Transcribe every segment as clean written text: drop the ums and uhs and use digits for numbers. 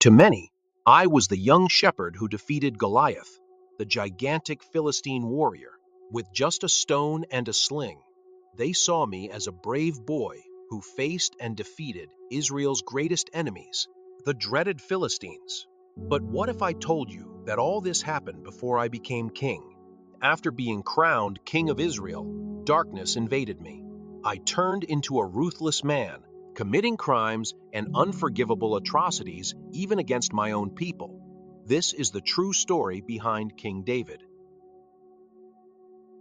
To many, I was the young shepherd who defeated Goliath, the gigantic Philistine warrior, with just a stone and a sling. They saw me as a brave boy who faced and defeated Israel's greatest enemies, the dreaded Philistines. But what if I told you that all this happened before I became king? After being crowned king of Israel, darkness invaded me. I turned into a ruthless man, committing crimes and unforgivable atrocities even against my own people. This is the true story behind King David.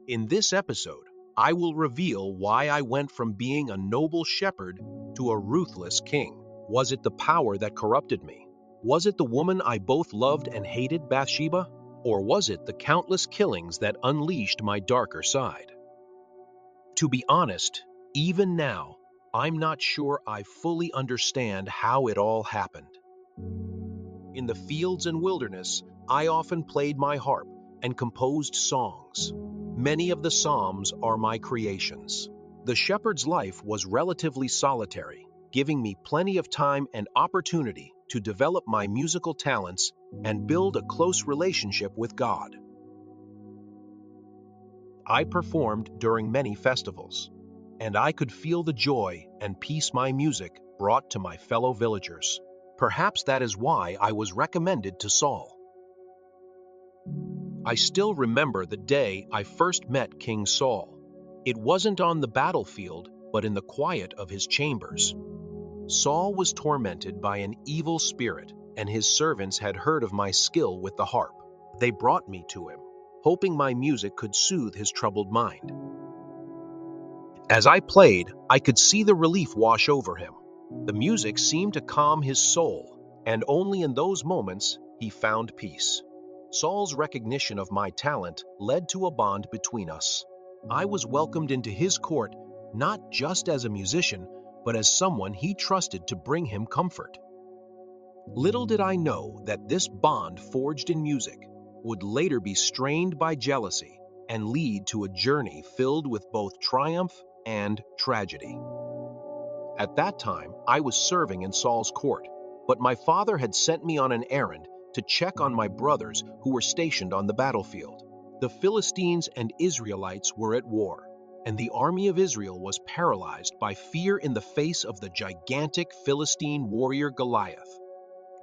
In this episode, I will reveal why I went from being a noble shepherd to a ruthless king. Was it the power that corrupted me? Was it the woman I both loved and hated, Bathsheba? Or was it the countless killings that unleashed my darker side? To be honest, even now, I'm not sure I fully understand how it all happened. In the fields and wilderness, I often played my harp and composed songs. Many of the psalms are my creations. The shepherd's life was relatively solitary, giving me plenty of time and opportunity to develop my musical talents and build a close relationship with God. I performed during many festivals, and I could feel the joy and peace my music brought to my fellow villagers. Perhaps that is why I was recommended to Saul. I still remember the day I first met King Saul. It wasn't on the battlefield, but in the quiet of his chambers. Saul was tormented by an evil spirit, and his servants had heard of my skill with the harp. They brought me to him, hoping my music could soothe his troubled mind. As I played, I could see the relief wash over him. The music seemed to calm his soul, and only in those moments he found peace. Saul's recognition of my talent led to a bond between us. I was welcomed into his court not just as a musician, but as someone he trusted to bring him comfort. Little did I know that this bond forged in music would later be strained by jealousy and lead to a journey filled with both triumph and tragedy. At that time, I was serving in Saul's court, but my father had sent me on an errand to check on my brothers who were stationed on the battlefield. The Philistines and Israelites were at war, and the army of Israel was paralyzed by fear in the face of the gigantic Philistine warrior Goliath.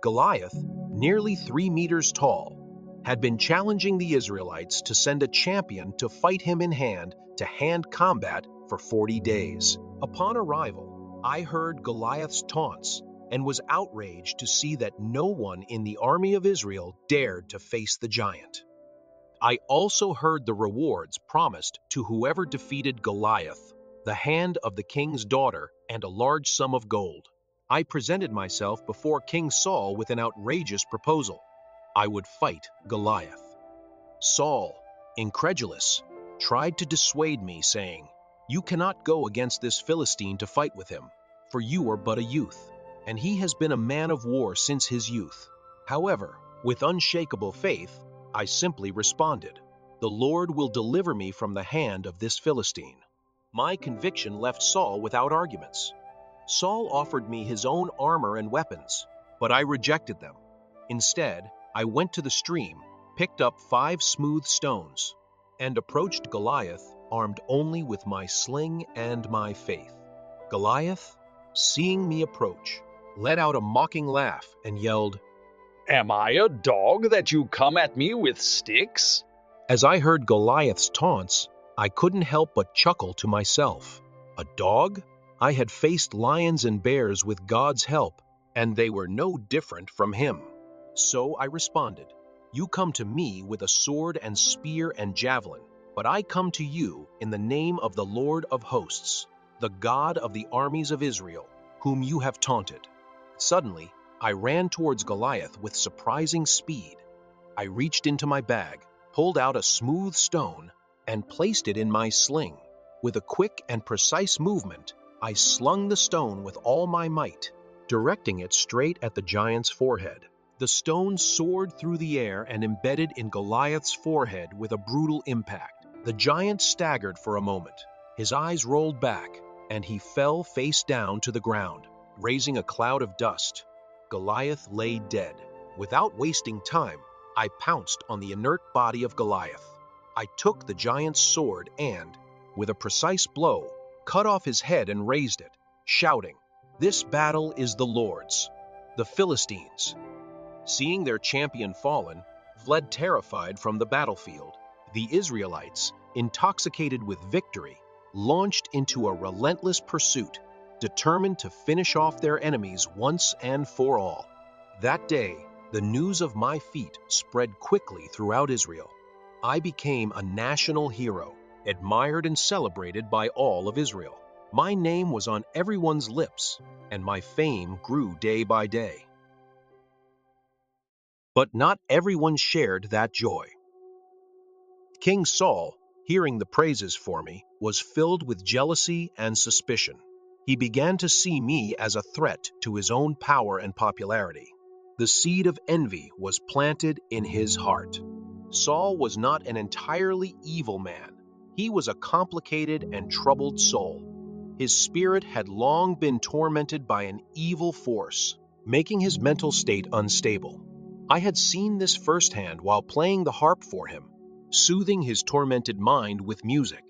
Goliath, nearly 3 meters tall, had been challenging the Israelites to send a champion to fight him in hand-to-hand combat for 40 days. Upon arrival, I heard Goliath's taunts and was outraged to see that no one in the army of Israel dared to face the giant. I also heard the rewards promised to whoever defeated Goliath, the hand of the king's daughter and a large sum of gold. I presented myself before King Saul with an outrageous proposal. I would fight Goliath. Saul, incredulous, tried to dissuade me, saying, "You cannot go against this Philistine to fight with him, for you are but a youth, and he has been a man of war since his youth." However, with unshakable faith, I simply responded, "The Lord will deliver me from the hand of this Philistine." My conviction left Saul without arguments. Saul offered me his own armor and weapons, but I rejected them. Instead, I went to the stream, picked up 5 smooth stones, and approached Goliath armed only with my sling and my faith. Goliath, seeing me approach, let out a mocking laugh and yelled, "Am I a dog that you come at me with sticks?" As I heard Goliath's taunts, I couldn't help but chuckle to myself. A dog? I had faced lions and bears with God's help, and they were no different from him. So I responded, "You come to me with a sword and spear and javelin, but I come to you in the name of the Lord of hosts, the God of the armies of Israel, whom you have taunted." Suddenly, I ran towards Goliath with surprising speed. I reached into my bag, pulled out a smooth stone, and placed it in my sling. With a quick and precise movement, I slung the stone with all my might, directing it straight at the giant's forehead. The stone soared through the air and embedded in Goliath's forehead with a brutal impact. The giant staggered for a moment. His eyes rolled back, and he fell face down to the ground, raising a cloud of dust. Goliath lay dead. Without wasting time, I pounced on the inert body of Goliath. I took the giant's sword and, with a precise blow, cut off his head and raised it, shouting, "This battle is the Lord's." The Philistines, seeing their champion fallen, fled terrified from the battlefield. The Israelites, intoxicated with victory, launched into a relentless pursuit, determined to finish off their enemies once and for all. That day, the news of my feat spread quickly throughout Israel. I became a national hero, admired and celebrated by all of Israel. My name was on everyone's lips, and my fame grew day by day. But not everyone shared that joy. King Saul, hearing the praises for me, was filled with jealousy and suspicion. He began to see me as a threat to his own power and popularity. The seed of envy was planted in his heart. Saul was not an entirely evil man. He was a complicated and troubled soul. His spirit had long been tormented by an evil force, making his mental state unstable. I had seen this firsthand while playing the harp for him, soothing his tormented mind with music.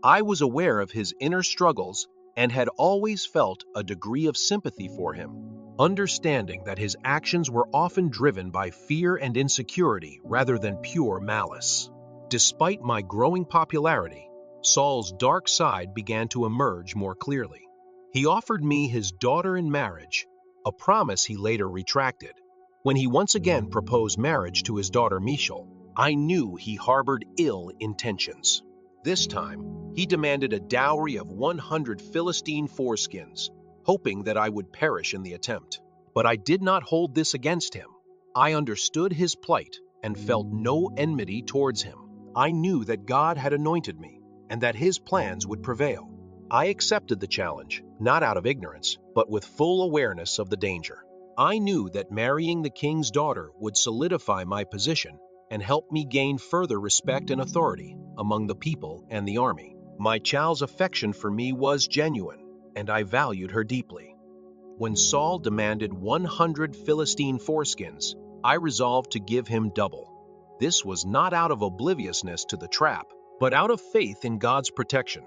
I was aware of his inner struggles and had always felt a degree of sympathy for him, understanding that his actions were often driven by fear and insecurity rather than pure malice. Despite my growing popularity, Saul's dark side began to emerge more clearly. He offered me his daughter in marriage, a promise he later retracted. When he once again proposed marriage to his daughter Michal, I knew he harbored ill intentions. This time, he demanded a dowry of 100 Philistine foreskins, hoping that I would perish in the attempt. But I did not hold this against him. I understood his plight and felt no enmity towards him. I knew that God had anointed me and that his plans would prevail. I accepted the challenge, not out of ignorance, but with full awareness of the danger. I knew that marrying the king's daughter would solidify my position and help me gain further respect and authority among the people and the army. My child's affection for me was genuine, and I valued her deeply. When Saul demanded 100 Philistine foreskins, I resolved to give him double. This was not out of obliviousness to the trap, but out of faith in God's protection.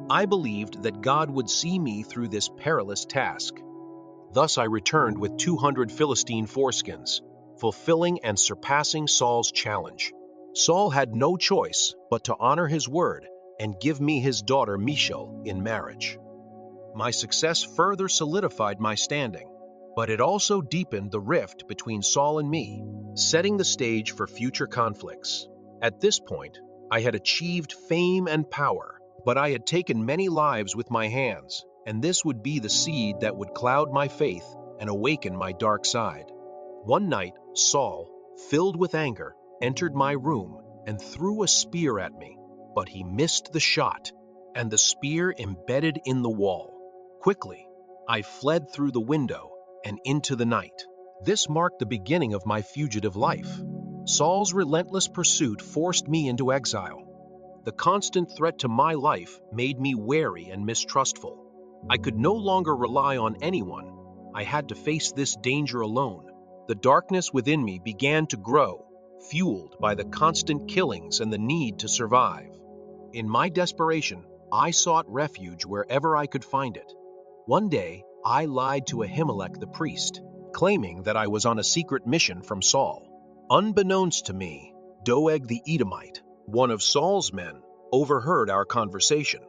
I believed that God would see me through this perilous task. Thus I returned with 200 Philistine foreskins, fulfilling and surpassing Saul's challenge. Saul had no choice but to honor his word and give me his daughter Michal in marriage. My success further solidified my standing, but it also deepened the rift between Saul and me, setting the stage for future conflicts. At this point, I had achieved fame and power, but I had taken many lives with my hands, and this would be the seed that would cloud my faith and awaken my dark side. One night, Saul, filled with anger, entered my room and threw a spear at me, but he missed the shot, and the spear embedded in the wall. Quickly, I fled through the window and into the night. This marked the beginning of my fugitive life. Saul's relentless pursuit forced me into exile. The constant threat to my life made me wary and mistrustful. I could no longer rely on anyone. I had to face this danger alone. The darkness within me began to grow, fueled by the constant killings and the need to survive. In my desperation, I sought refuge wherever I could find it. One day, I lied to Ahimelech the priest, claiming that I was on a secret mission from Saul. Unbeknownst to me, Doeg the Edomite, one of Saul's men, overheard our conversation.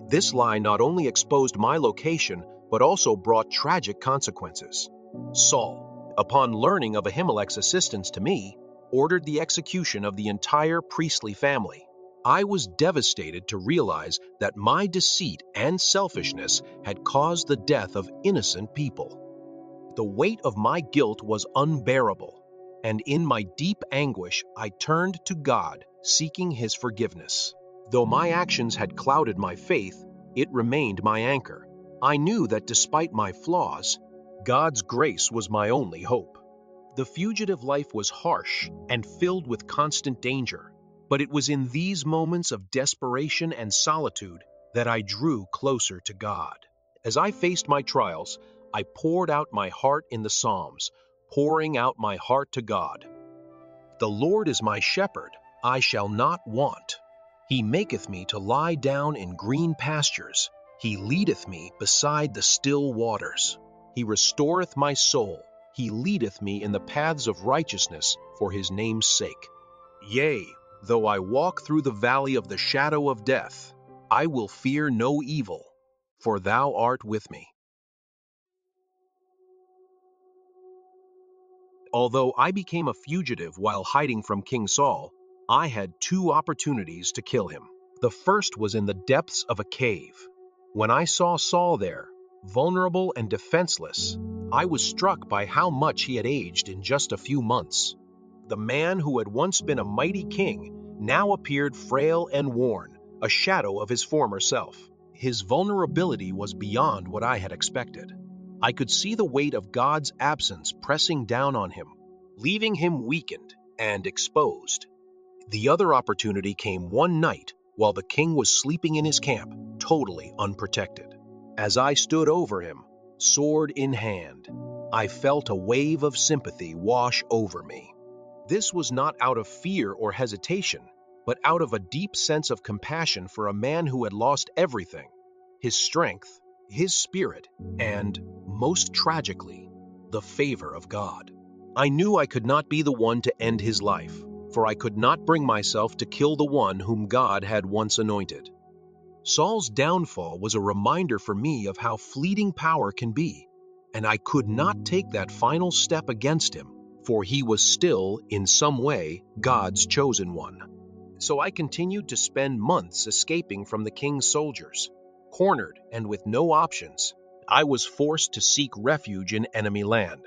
This lie not only exposed my location, but also brought tragic consequences. Saul, upon learning of Ahimelech's assistance to me, ordered the execution of the entire priestly family. I was devastated to realize that my deceit and selfishness had caused the death of innocent people. The weight of my guilt was unbearable, and in my deep anguish, I turned to God, seeking his forgiveness. Though my actions had clouded my faith, it remained my anchor. I knew that despite my flaws, God's grace was my only hope. The fugitive life was harsh and filled with constant danger, but it was in these moments of desperation and solitude that I drew closer to God. As I faced my trials, I poured out my heart in the Psalms, pouring out my heart to God. The Lord is my shepherd, I shall not want. He maketh me to lie down in green pastures. He leadeth me beside the still waters. He restoreth my soul. He leadeth me in the paths of righteousness for his name's sake. Yea, though I walk through the valley of the shadow of death, I will fear no evil, for thou art with me. Although I became a fugitive while hiding from King Saul, I had two opportunities to kill him. The first was in the depths of a cave. When I saw Saul there, vulnerable and defenseless, I was struck by how much he had aged in just a few months. The man who had once been a mighty king now appeared frail and worn, a shadow of his former self. His vulnerability was beyond what I had expected. I could see the weight of God's absence pressing down on him, leaving him weakened and exposed. The other opportunity came one night while the king was sleeping in his camp, totally unprotected. As I stood over him, sword in hand, I felt a wave of sympathy wash over me. This was not out of fear or hesitation, but out of a deep sense of compassion for a man who had lost everything: his strength, his spirit, and, most tragically, the favor of God. I knew I could not be the one to end his life, for I could not bring myself to kill the one whom God had once anointed. Saul's downfall was a reminder for me of how fleeting power can be, and I could not take that final step against him, for he was still, in some way, God's chosen one. So I continued to spend months escaping from the king's soldiers. Cornered and with no options, I was forced to seek refuge in enemy land.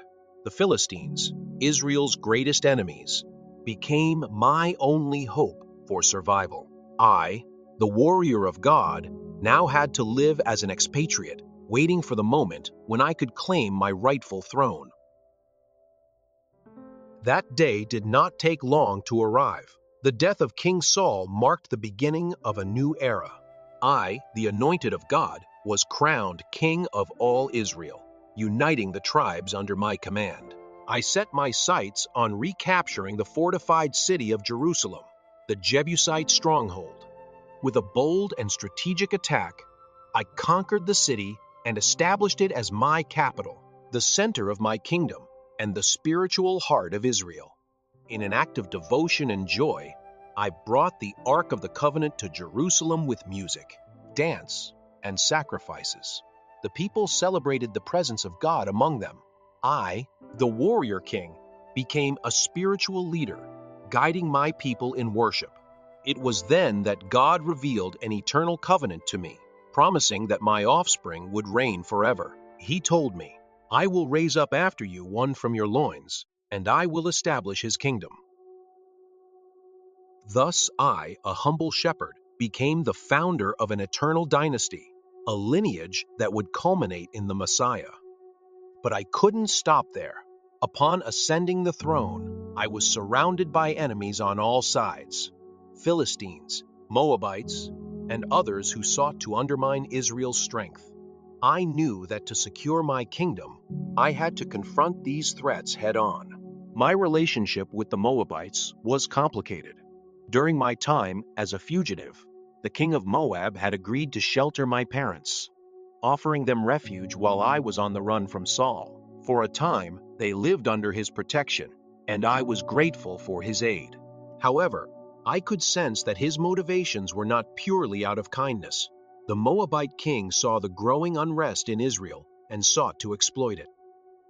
The Philistines, Israel's greatest enemies, became my only hope for survival. I, the warrior of God, now had to live as an expatriate, waiting for the moment when I could claim my rightful throne. That day did not take long to arrive. The death of King Saul marked the beginning of a new era. I, the anointed of God, was crowned king of all Israel, uniting the tribes under my command. I set my sights on recapturing the fortified city of Jerusalem, the Jebusite stronghold. With a bold and strategic attack, I conquered the city and established it as my capital, the center of my kingdom, and the spiritual heart of Israel. In an act of devotion and joy, I brought the Ark of the Covenant to Jerusalem with music, dance, and sacrifices. The people celebrated the presence of God among them. I, the warrior king, became a spiritual leader, guiding my people in worship. It was then that God revealed an eternal covenant to me, promising that my offspring would reign forever. He told me, I will raise up after you one from your loins, and I will establish his kingdom. Thus I, a humble shepherd, became the founder of an eternal dynasty, a lineage that would culminate in the Messiah. But I couldn't stop there. Upon ascending the throne, I was surrounded by enemies on all sides: Philistines, Moabites, and others who sought to undermine Israel's strength. I knew that to secure my kingdom, I had to confront these threats head-on. My relationship with the Moabites was complicated. During my time as a fugitive, the king of Moab had agreed to shelter my parents, offering them refuge while I was on the run from Saul. For a time, they lived under his protection, and I was grateful for his aid. However, I could sense that his motivations were not purely out of kindness. The Moabite king saw the growing unrest in Israel and sought to exploit it.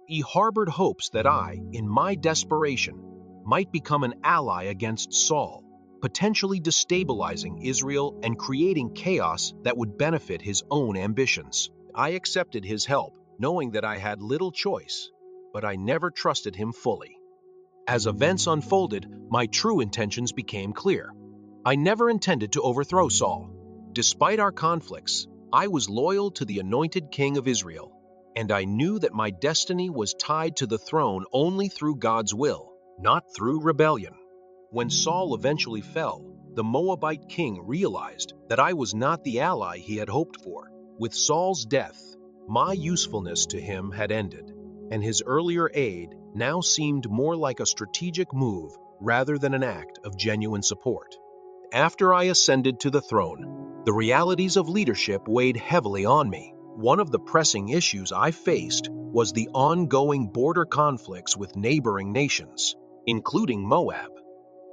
He harbored hopes that I, in my desperation, might become an ally against Saul, potentially destabilizing Israel and creating chaos that would benefit his own ambitions. I accepted his help, knowing that I had little choice, but I never trusted him fully. As events unfolded, my true intentions became clear. I never intended to overthrow Saul. Despite our conflicts, I was loyal to the anointed king of Israel, and I knew that my destiny was tied to the throne only through God's will, not through rebellion. When Saul eventually fell, the Moabite king realized that I was not the ally he had hoped for. With Saul's death, My usefulness to him had ended, and his earlier aid now seemed more like a strategic move rather than an act of genuine support. After I ascended to the throne, the realities of leadership weighed heavily on me. One of the pressing issues I faced was the ongoing border conflicts with neighboring nations, including Moab.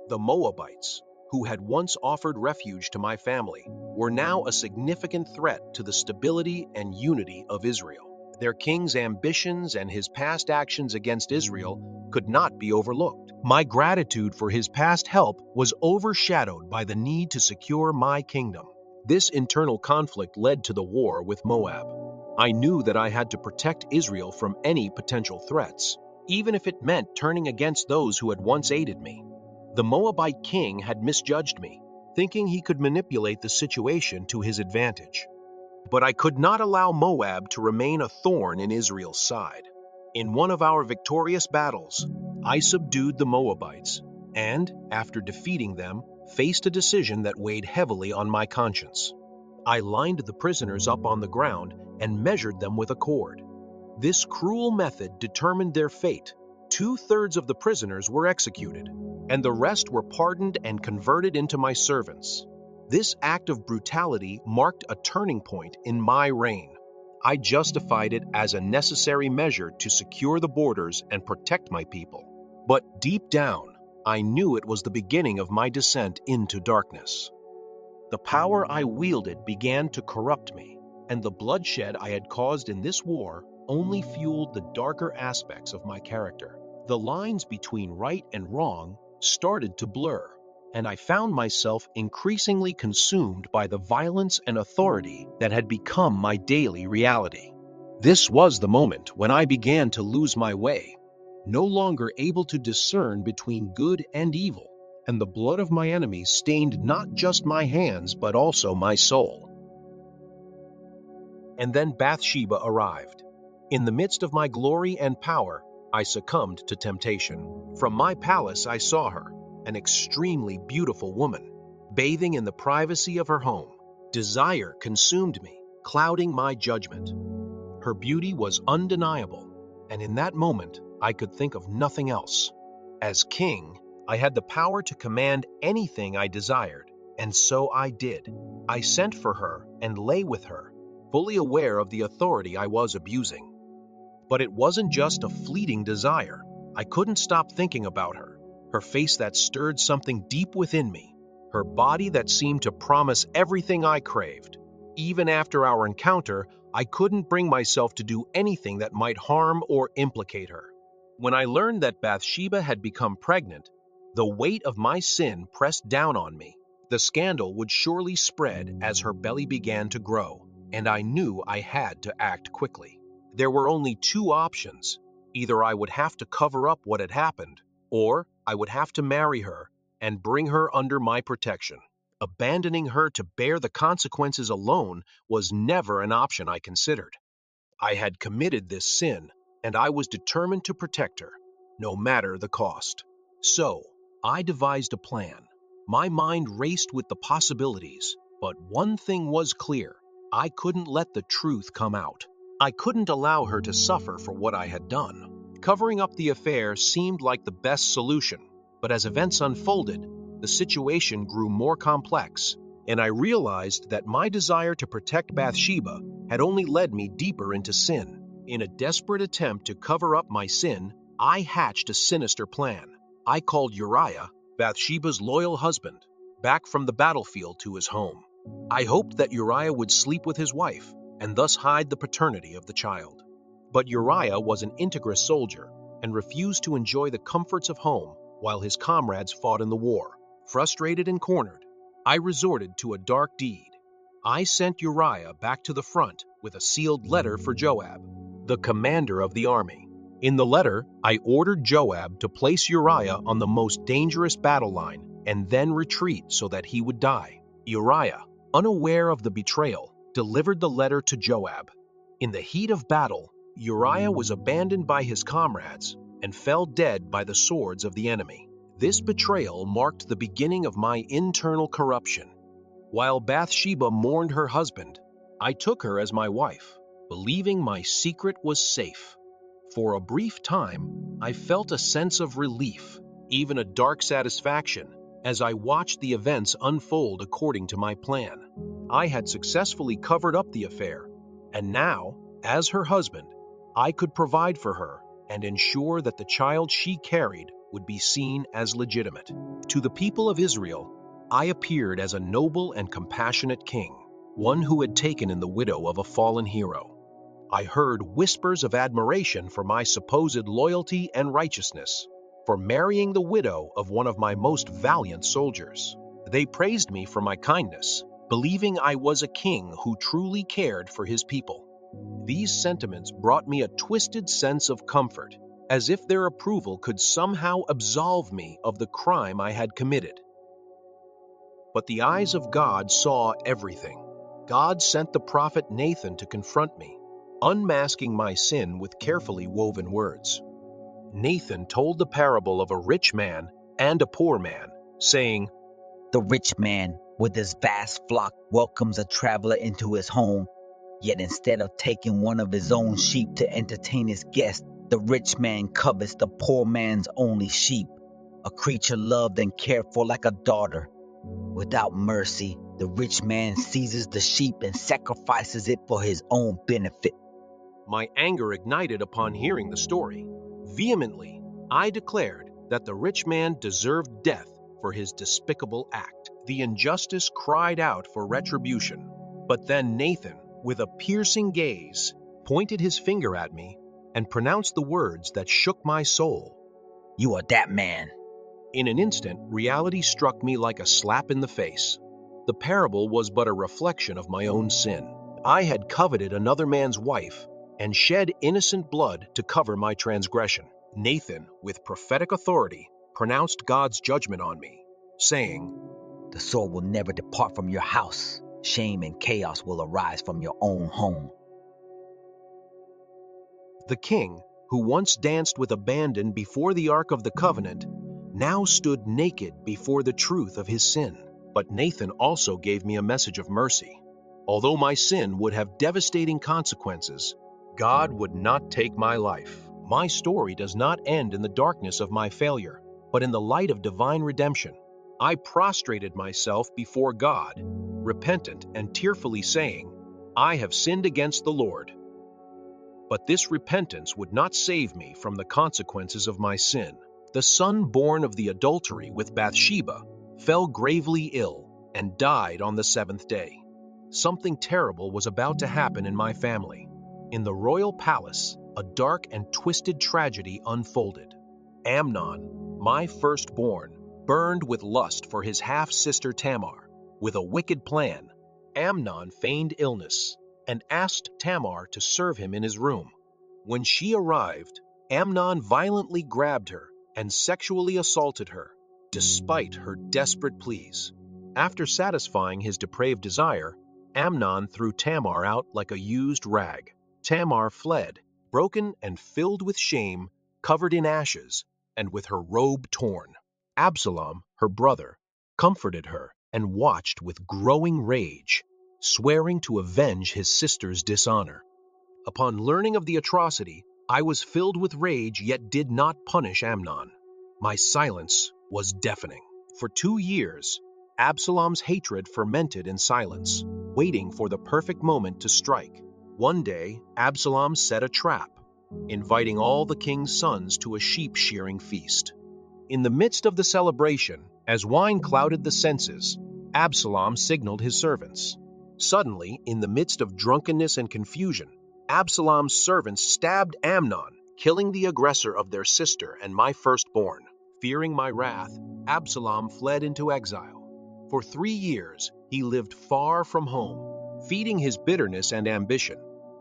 The Moabites, who had once offered refuge to my family, were now a significant threat to the stability and unity of Israel. Their king's ambitions and his past actions against Israel could not be overlooked. My gratitude for his past help was overshadowed by the need to secure my kingdom. This internal conflict led to the war with Moab. I knew that I had to protect Israel from any potential threats, even if it meant turning against those who had once aided me. The Moabite king had misjudged me, thinking he could manipulate the situation to his advantage. But I could not allow Moab to remain a thorn in Israel's side. In one of our victorious battles, I subdued the Moabites, and, after defeating them, faced a decision that weighed heavily on my conscience. I lined the prisoners up on the ground and measured them with a cord. This cruel method determined their fate. 2/3 of the prisoners were executed, and the rest were pardoned and converted into my servants. This act of brutality marked a turning point in my reign. I justified it as a necessary measure to secure the borders and protect my people. But deep down, I knew it was the beginning of my descent into darkness. The power I wielded began to corrupt me, and the bloodshed I had caused in this war only fueled the darker aspects of my character. The lines between right and wrong started to blur, and I found myself increasingly consumed by the violence and authority that had become my daily reality. This was the moment when I began to lose my way, no longer able to discern between good and evil, and the blood of my enemies stained not just my hands but also my soul. And then Bathsheba arrived. In the midst of my glory and power, I succumbed to temptation. From my palace I saw her, an extremely beautiful woman, bathing in the privacy of her home. Desire consumed me, clouding my judgment. Her beauty was undeniable, and in that moment I could think of nothing else. As king, I had the power to command anything I desired, and so I did. I sent for her and lay with her, fully aware of the authority I was abusing. But it wasn't just a fleeting desire. I couldn't stop thinking about her, her face that stirred something deep within me, her body that seemed to promise everything I craved. Even after our encounter, I couldn't bring myself to do anything that might harm or implicate her. When I learned that Bathsheba had become pregnant, the weight of my sin pressed down on me. The scandal would surely spread as her belly began to grow, and I knew I had to act quickly. There were only two options. Either I would have to cover up what had happened, or I would have to marry her and bring her under my protection. Abandoning her to bear the consequences alone was never an option I considered. I had committed this sin, and I was determined to protect her, no matter the cost. So, I devised a plan. My mind raced with the possibilities, but one thing was clear. I couldn't let the truth come out. I couldn't allow her to suffer for what I had done. Covering up the affair seemed like the best solution, but as events unfolded, the situation grew more complex, and I realized that my desire to protect Bathsheba had only led me deeper into sin. In a desperate attempt to cover up my sin, I hatched a sinister plan. I called Uriah, Bathsheba's loyal husband, back from the battlefield to his home. I hoped that Uriah would sleep with his wife, and thus hide the paternity of the child. But Uriah was an integrous soldier and refused to enjoy the comforts of home while his comrades fought in the war. Frustrated and cornered, I resorted to a dark deed. I sent Uriah back to the front with a sealed letter for Joab, the commander of the army. In the letter, I ordered Joab to place Uriah on the most dangerous battle line and then retreat so that he would die. Uriah, unaware of the betrayal, delivered the letter to Joab. In the heat of battle, Uriah was abandoned by his comrades and fell dead by the swords of the enemy. This betrayal marked the beginning of my internal corruption. While Bathsheba mourned her husband, I took her as my wife, believing my secret was safe. For a brief time, I felt a sense of relief, even a dark satisfaction, as I watched the events unfold according to my plan. I had successfully covered up the affair, and now, as her husband, I could provide for her and ensure that the child she carried would be seen as legitimate. To the people of Israel, I appeared as a noble and compassionate king, one who had taken in the widow of a fallen hero. I heard whispers of admiration for my supposed loyalty and righteousness, for marrying the widow of one of my most valiant soldiers. They praised me for my kindness, believing I was a king who truly cared for his people. These sentiments brought me a twisted sense of comfort, as if their approval could somehow absolve me of the crime I had committed. But the eyes of God saw everything. God sent the prophet Nathan to confront me, unmasking my sin with carefully woven words. Nathan told the parable of a rich man and a poor man, saying, The rich man, with his vast flock, welcomes a traveler into his home. Yet instead of taking one of his own sheep to entertain his guest, the rich man covets the poor man's only sheep, a creature loved and cared for like a daughter. Without mercy, the rich man seizes the sheep and sacrifices it for his own benefit. My anger ignited upon hearing the story. Vehemently, I declared that the rich man deserved death for his despicable act. The injustice cried out for retribution. But then Nathan, with a piercing gaze, pointed his finger at me and pronounced the words that shook my soul. You are that man. In an instant, reality struck me like a slap in the face. The parable was but a reflection of my own sin. I had coveted another man's wife and shed innocent blood to cover my transgression. Nathan, with prophetic authority, pronounced God's judgment on me, saying, The sword will never depart from your house. Shame and chaos will arise from your own home. The king, who once danced with abandon before the Ark of the Covenant, now stood naked before the truth of his sin. But Nathan also gave me a message of mercy. Although my sin would have devastating consequences, God would not take my life. My story does not end in the darkness of my failure, but in the light of divine redemption. I prostrated myself before God, repentant and tearfully saying, I have sinned against the Lord. But this repentance would not save me from the consequences of my sin. The son born of the adultery with Bathsheba fell gravely ill and died on the seventh day. Something terrible was about to happen in my family. In the royal palace, a dark and twisted tragedy unfolded. Amnon, my firstborn, burned with lust for his half-sister Tamar. With a wicked plan, Amnon feigned illness and asked Tamar to serve him in his room. When she arrived, Amnon violently grabbed her and sexually assaulted her, despite her desperate pleas. After satisfying his depraved desire, Amnon threw Tamar out like a used rag. Tamar fled, broken and filled with shame, covered in ashes, and with her robe torn. Absalom, her brother, comforted her and watched with growing rage, swearing to avenge his sister's dishonor. Upon learning of the atrocity, I was filled with rage yet did not punish Amnon. My silence was deafening. For 2 years, Absalom's hatred fermented in silence, waiting for the perfect moment to strike. One day, Absalom set a trap, inviting all the king's sons to a sheep-shearing feast. In the midst of the celebration, as wine clouded the senses, Absalom signaled his servants. Suddenly, in the midst of drunkenness and confusion, Absalom's servants stabbed Amnon, killing the aggressor of their sister and my firstborn. Fearing my wrath, Absalom fled into exile. For 3 years, he lived far from home, feeding his bitterness and ambition.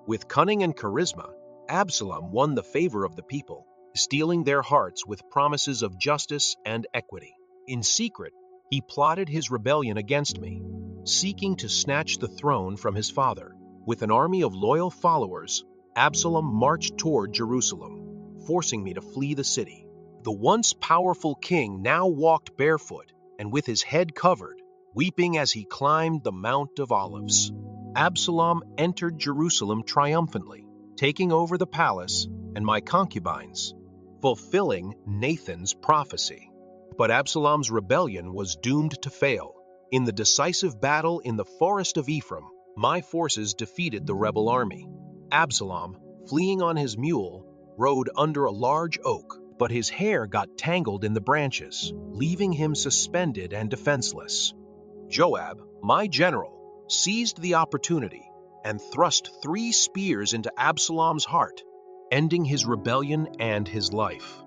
With cunning and charisma, Absalom won the favor of the people, stealing their hearts with promises of justice and equity. In secret, he plotted his rebellion against me, seeking to snatch the throne from his father. With an army of loyal followers, Absalom marched toward Jerusalem, forcing me to flee the city. The once powerful king now walked barefoot and with his head covered, weeping as he climbed the Mount of Olives. Absalom entered Jerusalem triumphantly, taking over the palace and my concubines, fulfilling Nathan's prophecy. But Absalom's rebellion was doomed to fail. In the decisive battle in the forest of Ephraim, my forces defeated the rebel army. Absalom, fleeing on his mule, rode under a large oak, but his hair got tangled in the branches, leaving him suspended and defenseless. Joab, my general, seized the opportunity and thrust 3 spears into Absalom's heart, ending his rebellion and his life.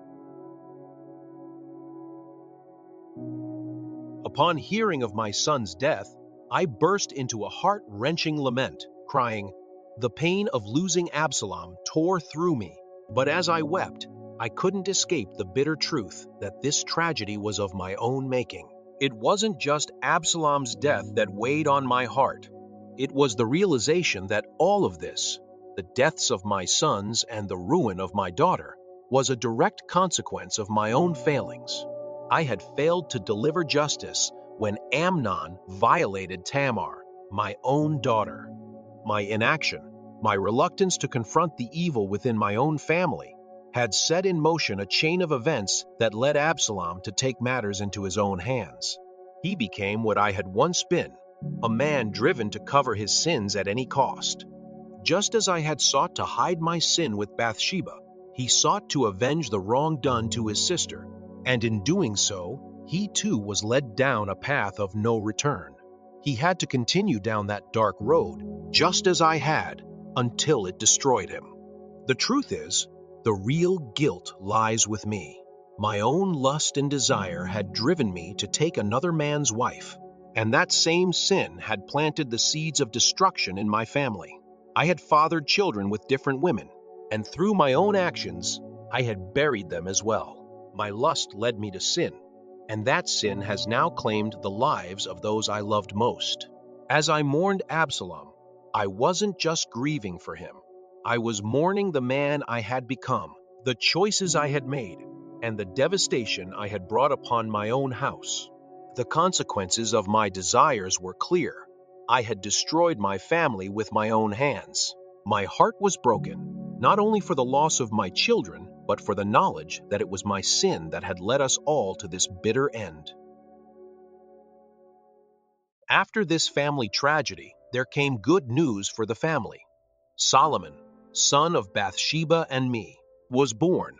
Upon hearing of my son's death, I burst into a heart-wrenching lament, crying, "The pain of losing Absalom tore through me." But as I wept, I couldn't escape the bitter truth that this tragedy was of my own making. It wasn't just Absalom's death that weighed on my heart. It was the realization that all of this, the deaths of my sons and the ruin of my daughter, was a direct consequence of my own failings. I had failed to deliver justice when Amnon violated Tamar, my own daughter. My inaction, my reluctance to confront the evil within my own family, had set in motion a chain of events that led Absalom to take matters into his own hands. He became what I had once been, a man driven to cover his sins at any cost. Just as I had sought to hide my sin with Bathsheba, he sought to avenge the wrong done to his sister, and in doing so, he too was led down a path of no return. He had to continue down that dark road, just as I had, until it destroyed him. The truth is, the real guilt lies with me. My own lust and desire had driven me to take another man's wife, and that same sin had planted the seeds of destruction in my family. I had fathered children with different women, and through my own actions, I had buried them as well. My lust led me to sin, and that sin has now claimed the lives of those I loved most. As I mourned Absalom, I wasn't just grieving for him. I was mourning the man I had become, the choices I had made, and the devastation I had brought upon my own house. The consequences of my desires were clear. I had destroyed my family with my own hands. My heart was broken, not only for the loss of my children, but for the knowledge that it was my sin that had led us all to this bitter end. After this family tragedy, there came good news for the family. Solomon, son of Bathsheba and me, was born.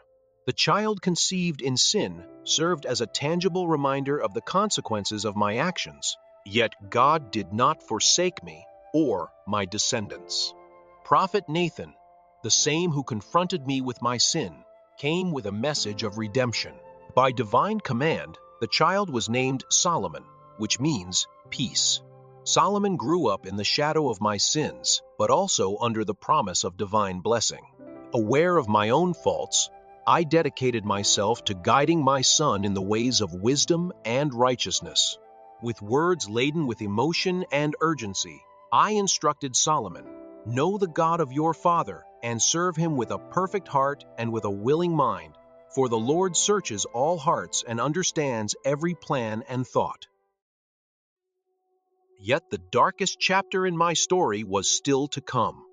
The child conceived in sin served as a tangible reminder of the consequences of my actions. Yet God did not forsake me or my descendants. Prophet Nathan, the same who confronted me with my sin, came with a message of redemption. By divine command, the child was named Solomon, which means peace. Solomon grew up in the shadow of my sins, but also under the promise of divine blessing. Aware of my own faults, I dedicated myself to guiding my son in the ways of wisdom and righteousness. With words laden with emotion and urgency, I instructed Solomon, "Know the God of your father and serve him with a perfect heart and with a willing mind, for the Lord searches all hearts and understands every plan and thought." Yet the darkest chapter in my story was still to come.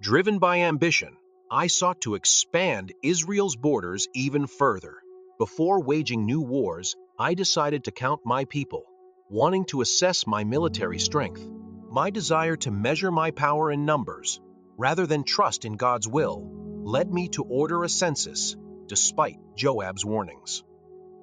Driven by ambition, I sought to expand Israel's borders even further. Before waging new wars, I decided to count my people, wanting to assess my military strength. My desire to measure my power in numbers, rather than trust in God's will, led me to order a census, despite Joab's warnings.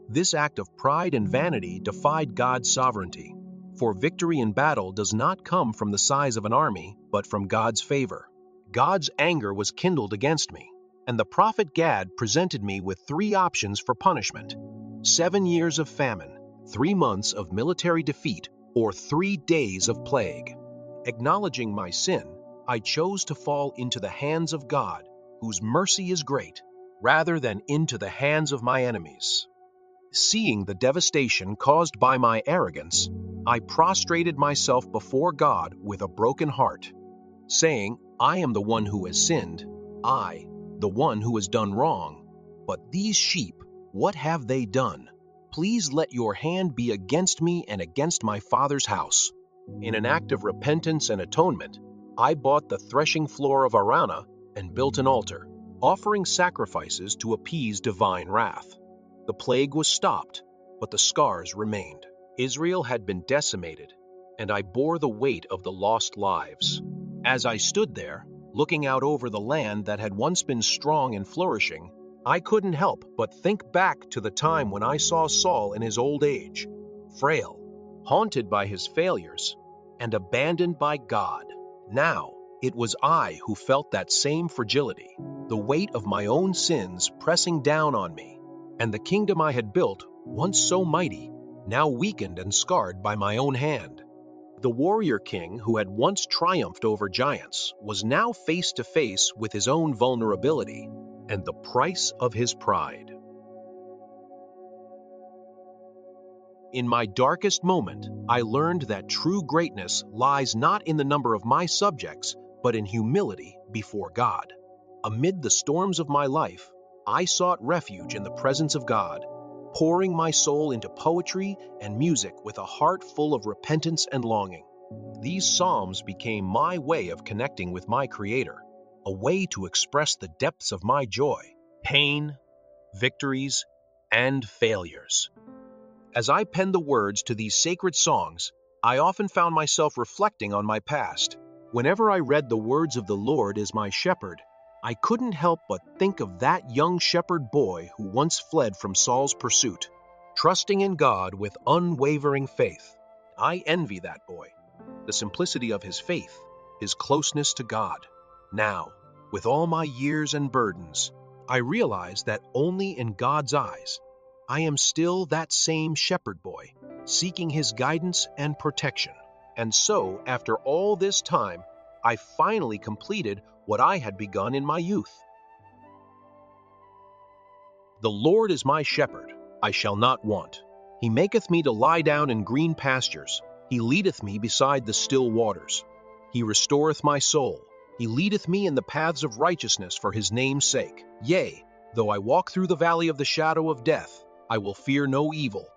This act of pride and vanity defied God's sovereignty. For victory in battle does not come from the size of an army, but from God's favor. God's anger was kindled against me, and the prophet Gad presented me with 3 options for punishment: 7 years of famine, 3 months of military defeat, or 3 days of plague. Acknowledging my sin, I chose to fall into the hands of God, whose mercy is great, rather than into the hands of my enemies. Seeing the devastation caused by my arrogance, I prostrated myself before God with a broken heart, saying, "I am the one who has sinned, I, the one who has done wrong. But these sheep, what have they done? Please let your hand be against me and against my father's house." In an act of repentance and atonement, I bought the threshing floor of Arana and built an altar, offering sacrifices to appease divine wrath. The plague was stopped, but the scars remained. Israel had been decimated, and I bore the weight of the lost lives. As I stood there, looking out over the land that had once been strong and flourishing, I couldn't help but think back to the time when I saw Saul in his old age, frail, haunted by his failures, and abandoned by God. Now, it was I who felt that same fragility, the weight of my own sins pressing down on me, and the kingdom I had built, once so mighty, now weakened and scarred by my own hand. The warrior king who had once triumphed over giants was now face to face with his own vulnerability and the price of his pride. In my darkest moment, I learned that true greatness lies not in the number of my subjects, but in humility before God. Amid the storms of my life, I sought refuge in the presence of God, pouring my soul into poetry and music with a heart full of repentance and longing. These psalms became my way of connecting with my Creator, a way to express the depths of my joy, pain, victories, and failures. As I penned the words to these sacred songs, I often found myself reflecting on my past. Whenever I read the words of the Lord as my shepherd, I couldn't help but think of that young shepherd boy who once fled from Saul's pursuit, trusting in God with unwavering faith. I envy that boy, the simplicity of his faith, his closeness to God. Now, with all my years and burdens, I realize that only in God's eyes, I am still that same shepherd boy, seeking his guidance and protection. And so, after all this time, I finally completed what I had begun in my youth. The Lord is my shepherd, I shall not want. He maketh me to lie down in green pastures. He leadeth me beside the still waters. He restoreth my soul. He leadeth me in the paths of righteousness for his name's sake. Yea, though I walk through the valley of the shadow of death, I will fear no evil,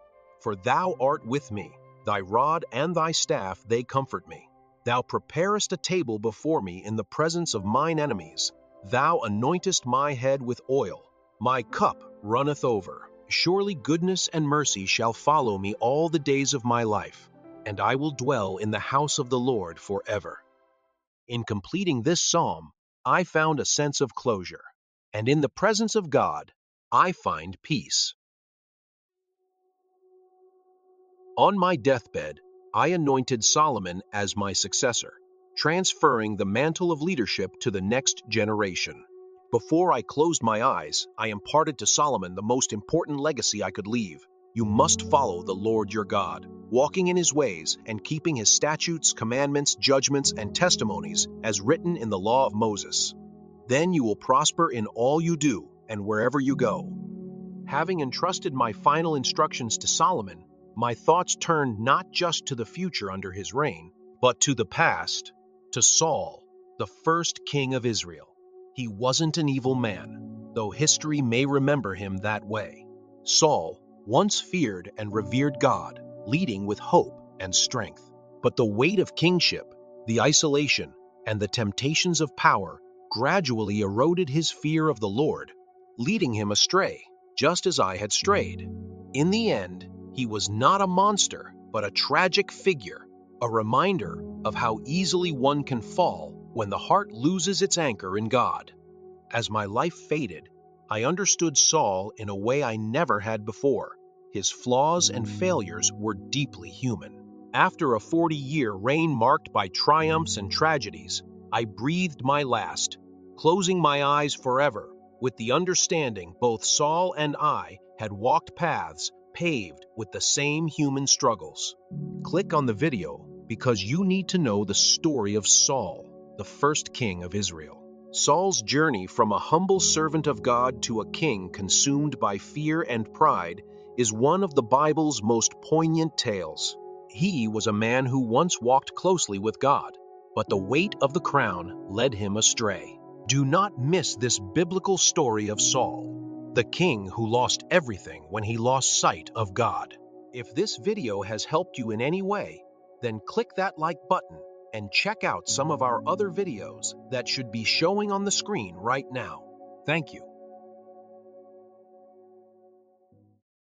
for thou art with me. Thy rod and thy staff, they comfort me. Thou preparest a table before me in the presence of mine enemies. Thou anointest my head with oil. My cup runneth over. Surely goodness and mercy shall follow me all the days of my life, and I will dwell in the house of the Lord forever. In completing this psalm, I found a sense of closure, and in the presence of God, I find peace. On my deathbed, I anointed Solomon as my successor, transferring the mantle of leadership to the next generation. Before I closed my eyes, I imparted to Solomon the most important legacy I could leave. You must follow the Lord your God, walking in his ways and keeping his statutes, commandments, judgments, and testimonies as written in the law of Moses. Then you will prosper in all you do and wherever you go. Having entrusted my final instructions to Solomon, my thoughts turned not just to the future under his reign, but to the past, to Saul, the first king of Israel. He wasn't an evil man, though history may remember him that way. Saul once feared and revered God, leading with hope and strength. But the weight of kingship, the isolation, and the temptations of power gradually eroded his fear of the Lord, leading him astray, just as I had strayed. In the end, he was not a monster, but a tragic figure, a reminder of how easily one can fall when the heart loses its anchor in God. As my life faded, I understood Saul in a way I never had before. His flaws and failures were deeply human. After a 40-year reign marked by triumphs and tragedies, I breathed my last, closing my eyes forever, with the understanding both Saul and I had walked paths paved with the same human struggles. Click on the video because you need to know the story of Saul, the first king of Israel. Saul's journey from a humble servant of God to a king consumed by fear and pride is one of the Bible's most poignant tales. He was a man who once walked closely with God, but the weight of the crown led him astray. Do not miss this biblical story of Saul, the king who lost everything when he lost sight of God. If this video has helped you in any way, then click that like button and check out some of our other videos that should be showing on the screen right now. Thank you.